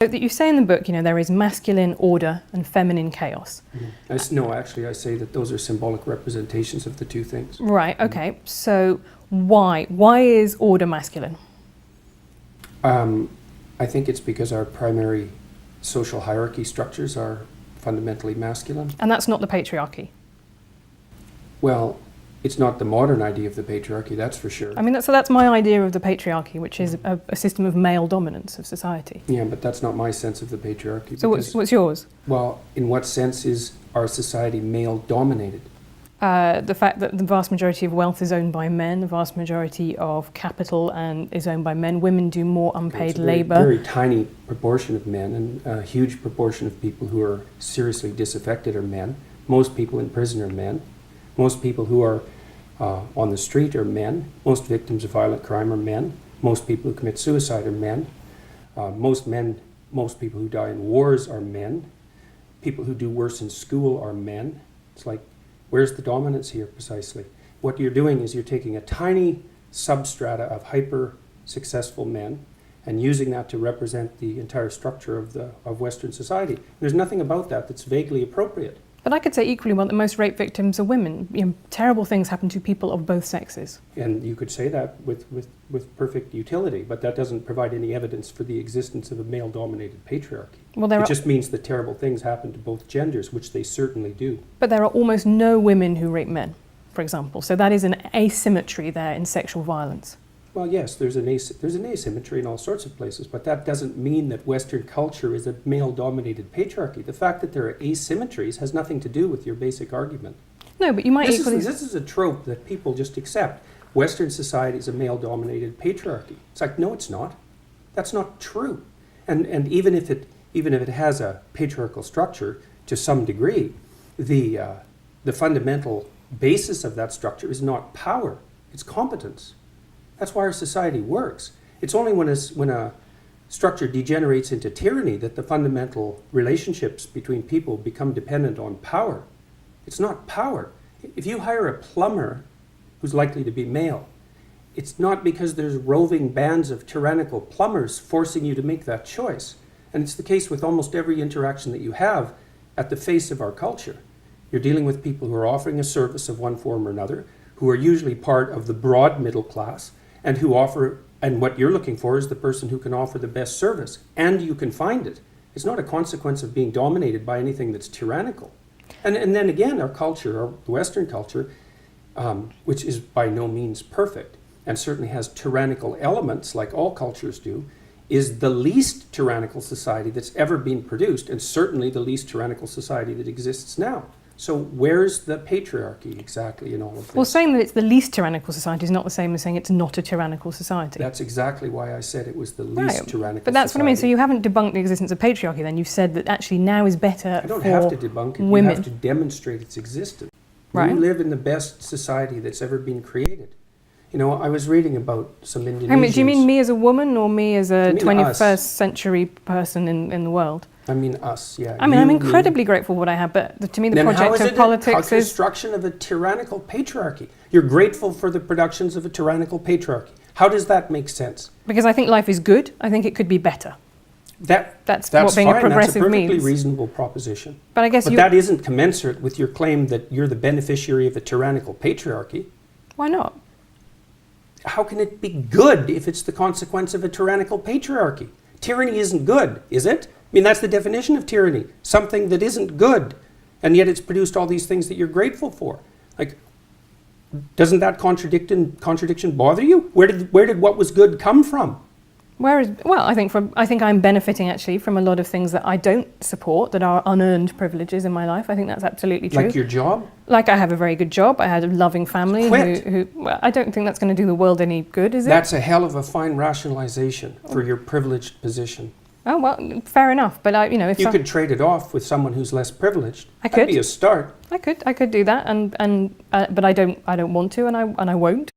So that you say in the book, there is masculine order and feminine chaos. No, actually, I say that those are symbolic representations of the two things. Right, okay. So why? Why is order masculine? I think it's because our primary social hierarchy structures are fundamentally masculine. And that's not the patriarchy? Well, it's not the modern idea of the patriarchy, that's for sure. I mean, that's my idea of the patriarchy, which is a system of male dominance of society. Yeah, but that's not my sense of the patriarchy. So what's yours? Well, in what sense is our society male-dominated? The fact that the vast majority of wealth is owned by men, the vast majority of capital is owned by men. Women do more unpaid labour. Very tiny proportion of men, and a huge proportion of people who are seriously disaffected are men. Most people in prison are men. Most people who are on the street are men. Most victims of violent crime are men. Most people who commit suicide are men. Most people who die in wars are men. People who do worse in school are men. It's like, where's the dominance here precisely? What you're doing is you're taking a tiny substrata of hyper-successful men and using that to represent the entire structure of Western society. There's nothing about that that's vaguely appropriate. But I could say equally well that most rape victims are women. Terrible things happen to people of both sexes. And you could say that with perfect utility, but that doesn't provide any evidence for the existence of a male-dominated patriarchy. Well, it just means that terrible things happen to both genders, which they certainly do. But there are almost no women who rape men, for example. So that is an asymmetry there in sexual violence. Well, yes, there's an asymmetry in all sorts of places, but that doesn't mean that Western culture is a male-dominated patriarchy. The fact that there are asymmetries has nothing to do with your basic argument. No, but you might equally... This is a trope that people just accept. Western society is a male-dominated patriarchy. It's like, no, it's not. That's not true. And even if it has a patriarchal structure to some degree, the fundamental basis of that structure is not power, it's competence. That's why our society works. It's only when a structure degenerates into tyranny that the fundamental relationships between people become dependent on power. It's not power. If you hire a plumber who's likely to be male, it's not because there's roving bands of tyrannical plumbers forcing you to make that choice. And it's the case with almost every interaction that you have at the face of our culture. You're dealing with people who are offering a service of one form or another, who are usually part of the broad middle class, and what you're looking for is the person who can offer the best service, and you can find it. It's not a consequence of being dominated by anything that's tyrannical. And then again, our culture, our Western culture, which is by no means perfect, and certainly has tyrannical elements like all cultures do, is the least tyrannical society that's ever been produced, and certainly the least tyrannical society that exists now. So where's the patriarchy exactly in all of this? Well, saying that it's the least tyrannical society is not the same as saying it's not a tyrannical society. That's exactly why I said it was the least tyrannical But that's society. what I mean. So you haven't debunked the existence of patriarchy then. You've said that actually now is better for women. I don't have to debunk it. You have to demonstrate its existence. Right. You live in the best society that's ever been created. I was reading about some Indonesians... Do you mean me as a woman or me as a 21st century person in the world? I mean us, yeah. I mean, I'm incredibly grateful for what I have, but to me the project of politics is... construction of a tyrannical patriarchy. You're grateful for the productions of a tyrannical patriarchy. How does that make sense? Because I think life is good. I think it could be better. That's what being fine. a progressive That's a means. perfectly reasonable proposition. But that isn't commensurate with your claim that you're the beneficiary of a tyrannical patriarchy. Why not? How can it be good if it's the consequence of a tyrannical patriarchy? Tyranny isn't good, is it? I mean, that's the definition of tyranny. Something that isn't good, and yet it's produced all these things that you're grateful for. Like, doesn't that contradiction bother you? Where did what was good come from? I think I'm benefiting actually from a lot of things that I don't support, that are unearned privileges in my life. I think that's absolutely true. Like your job? Like I have a very good job. I had a loving family. Quit. I don't think that's going to do the world any good, is it? That's a hell of a fine rationalization for your privileged position. Oh, well, fair enough. But if you could trade it off with someone who's less privileged. I could. That'd be a start. I could do that, but I don't want to, and I won't.